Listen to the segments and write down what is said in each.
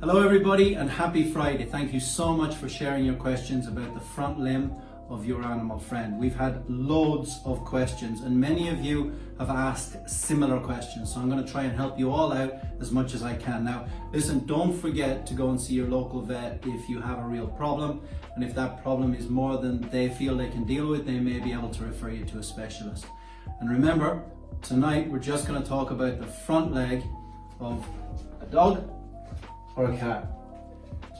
Hello everybody and happy Friday. Thank you so much for sharing your questions about the front limb of your animal friend. We've had loads of questions and many of you have asked similar questions. So I'm going to try and help you all out as much as I can. Now listen, don't forget to go and see your local vet if you have a real problem. And if that problem is more than they feel they can deal with, they may be able to refer you to a specialist. And remember, tonight we're just going to talk about the front leg of a dog or a cat.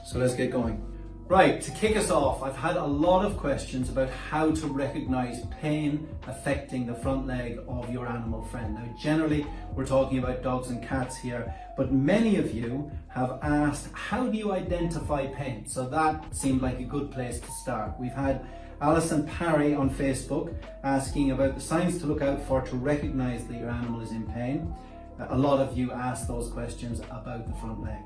So let's get going. Right, to kick us off, I've had a lot of questions about how to recognize pain affecting the front leg of your animal friend. Now, generally, we're talking about dogs and cats here, but many of you have asked, how do you identify pain? So that seemed like a good place to start. We've had Alison Parry on Facebook asking about the signs to look out for to recognize that your animal is in pain. A lot of you asked those questions about the front leg.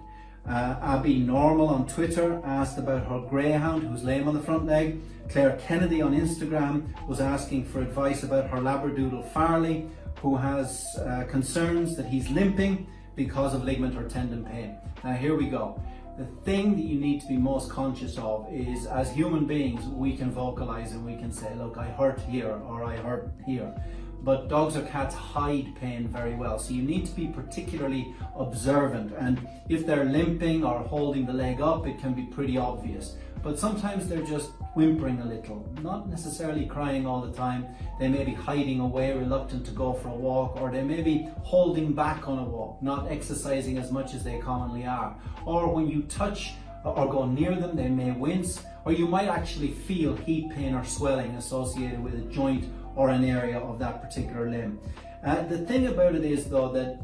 Abby Normal on Twitter asked about her greyhound who's lame on the front leg. Claire Kennedy on Instagram was asking for advice about her Labradoodle Farley, who has concerns that he's limping because of ligament or tendon pain. Now here we go. The thing that you need to be most conscious of is, as human beings, we can vocalize and we can say, look, I hurt here or I hurt here. But dogs or cats hide pain very well. So you need to be particularly observant. And if they're limping or holding the leg up, it can be pretty obvious. But sometimes they're just whimpering a little, not necessarily crying all the time. They may be hiding away, reluctant to go for a walk, or they may be holding back on a walk, not exercising as much as they commonly are. Or when you touch or go near them, they may wince, or you might actually feel heat pain or swelling associated with a joint or an area of that particular limb. The thing about it is though that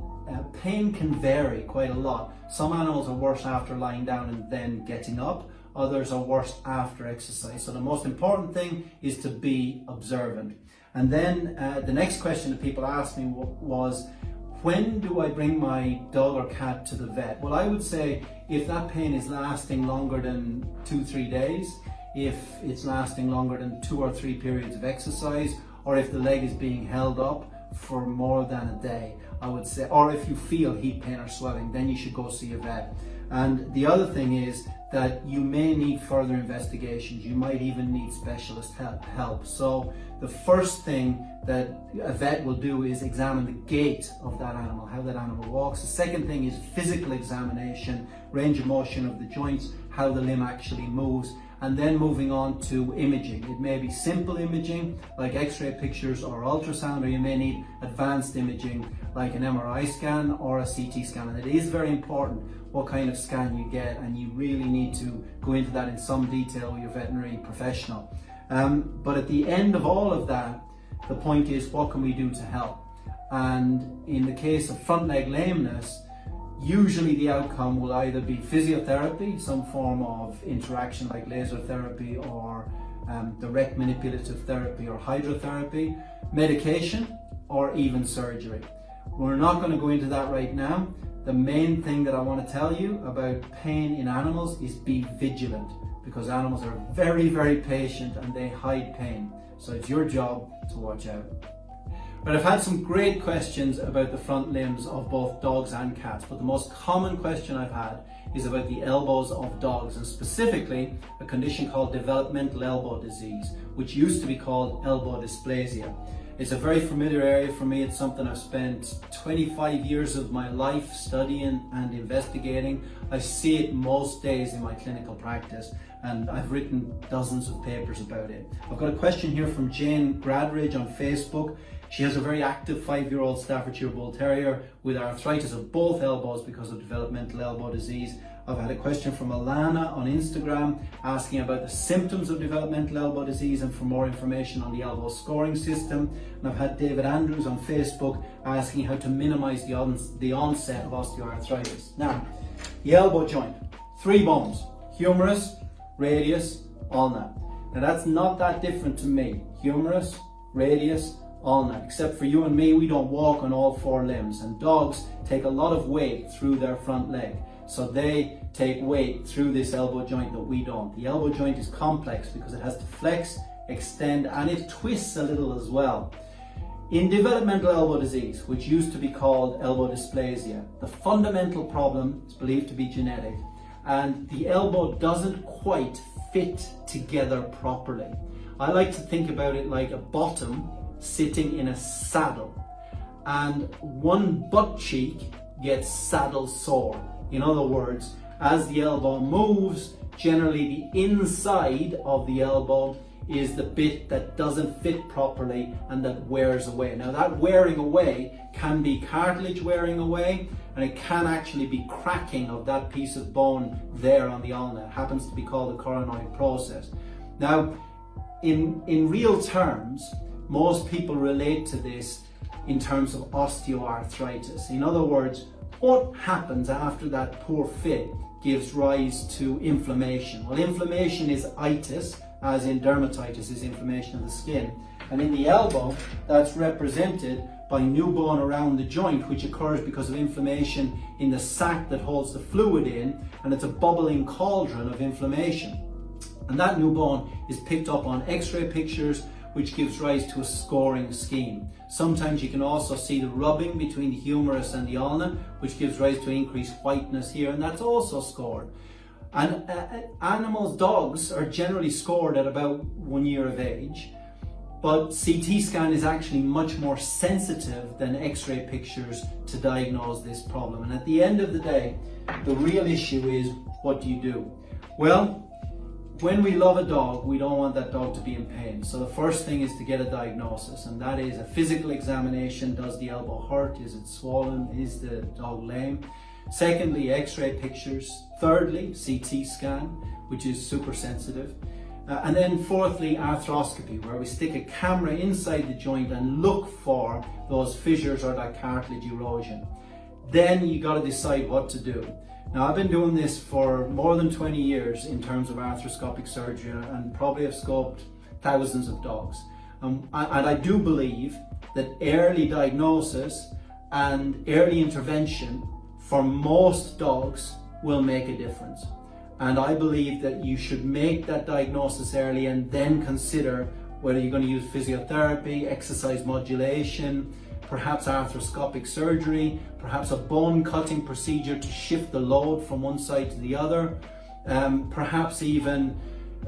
pain can vary quite a lot. Some animals are worse after lying down and then getting up, others are worse after exercise. So the most important thing is to be observant. And then the next question that people asked me was, when do I bring my dog or cat to the vet? Well, I would say if that pain is lasting longer than 2-3 days, if it's lasting longer than 2 or 3 periods of exercise, or if the leg is being held up for more than a day, I would say, or if you feel heat pain or swelling, then you should go see a vet. And the other thing is that you may need further investigations. You might even need specialist help. So the first thing that a vet will do is examine the gait of that animal, how that animal walks. The second thing is physical examination, range of motion of the joints, how the limb actually moves. And then moving on to imaging. It may be simple imaging like x-ray pictures or ultrasound, or you may need advanced imaging like an MRI scan or a CT scan. And it is very important what kind of scan you get, and you really need to go into that in some detail with your veterinary professional. But at the end of all of that, the point is, what can we do to help? And in the case of front leg lameness, usually the outcome will either be physiotherapy, some form of interaction like laser therapy or direct manipulative therapy or hydrotherapy, medication, or even surgery. We're not going to go into that right now. The main thing that I want to tell you about pain in animals is be vigilant, because animals are very, very patient and they hide pain. So it's your job to watch out. But I've had some great questions about the front limbs of both dogs and cats, but the most common question I've had is about the elbows of dogs, and specifically a condition called developmental elbow disease, which used to be called elbow dysplasia. It's a very familiar area for me. It's something I've spent 25 years of my life studying and investigating. I see it most days in my clinical practice, and I've written dozens of papers about it. I've got a question here from Jane Gradridge on Facebook. She has a very active 5-year-old Staffordshire Bull Terrier with arthritis of both elbows because of developmental elbow disease. I've had a question from Alana on Instagram asking about the symptoms of developmental elbow disease and for more information on the elbow scoring system. And I've had David Andrews on Facebook asking how to minimize the onset of osteoarthritis. Now, the elbow joint, 3 bones, humerus, radius, ulna. Now that's not that different to me. Humerus, radius, ulna. Except for you and me, we don't walk on all 4 limbs, and dogs take a lot of weight through their front leg. So they take weight through this elbow joint that we don't. The elbow joint is complex because it has to flex, extend, and it twists a little as well. In developmental elbow disease, which used to be called elbow dysplasia, the fundamental problem is believed to be genetic, and the elbow doesn't quite fit together properly. I like to think about it like a bottom sitting in a saddle, and one butt cheek gets saddle sore. In other words, as the elbow moves, generally the inside of the elbow is the bit that doesn't fit properly and that wears away. Now that wearing away can be cartilage wearing away, and it can actually be cracking of that piece of bone there on the ulna. It happens to be called the coronoid process. Now, in real terms, most people relate to this in terms of osteoarthritis. In other words, what happens after that poor fit gives rise to inflammation? Well, inflammation is itis, as in dermatitis is inflammation of the skin. And in the elbow, that's represented by new bone around the joint, which occurs because of inflammation in the sac that holds the fluid in, and it's a bubbling cauldron of inflammation. And that new bone is picked up on x-ray pictures, which gives rise to a scoring scheme. Sometimes you can also see the rubbing between the humerus and the ulna, which gives rise to increased whiteness here, and that's also scored. And animals, dogs, are generally scored at about 1 year of age, but CT scan is actually much more sensitive than x-ray pictures to diagnose this problem. And at the end of the day, the real issue is, what do you do? Well, when we love a dog, we don't want that dog to be in pain. So the first thing is to get a diagnosis, and that is a physical examination. Does the elbow hurt? Is it swollen? Is the dog lame? Secondly, x-ray pictures. Thirdly, CT scan, which is super sensitive. And then fourthly, arthroscopy, where we stick a camera inside the joint and look for those fissures or that cartilage erosion. Then you got to decide what to do. Now, I've been doing this for more than 20 years in terms of arthroscopic surgery, and probably have scoped thousands of dogs. And I do believe that early diagnosis and early intervention for most dogs will make a difference. And I believe that you should make that diagnosis early and then consider whether you're going to use physiotherapy, exercise modulation, perhaps arthroscopic surgery, perhaps a bone cutting procedure to shift the load from one side to the other, perhaps even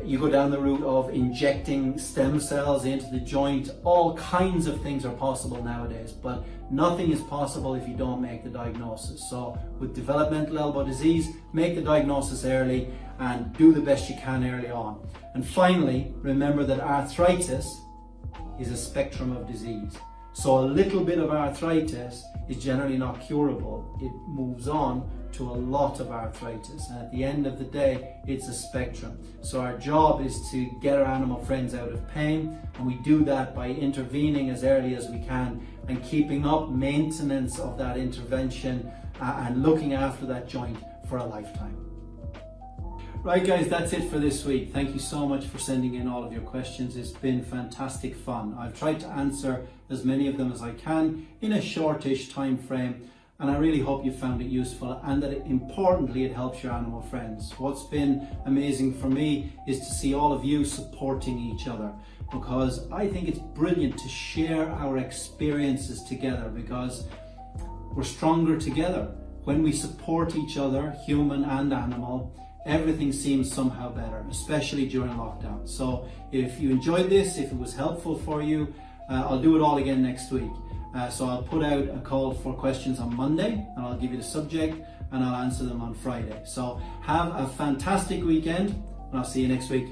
you go down the route of injecting stem cells into the joint. All kinds of things are possible nowadays, but nothing is possible if you don't make the diagnosis. So with developmental elbow disease, make the diagnosis early and do the best you can early on. And finally, remember that arthritis is a spectrum of disease. So a little bit of arthritis is generally not curable. It moves on to a lot of arthritis, and at the end of the day, it's a spectrum. So our job is to get our animal friends out of pain, and we do that by intervening as early as we can and keeping up maintenance of that intervention and looking after that joint for a lifetime. Right guys, that's it for this week. Thank you so much for sending in all of your questions. It's been fantastic fun. I've tried to answer as many of them as I can in a shortish time frame, and I really hope you found it useful and that importantly it helps your animal friends. What's been amazing for me is to see all of you supporting each other, because I think it's brilliant to share our experiences together, because we're stronger together. When we support each other, human and animal, everything seems somehow better, especially during lockdown. So if you enjoyed this, if it was helpful for you, I'll do it all again next week. So I'll put out a call for questions on Monday, and I'll give you the subject, and I'll answer them on Friday. So have a fantastic weekend, and I'll see you next week.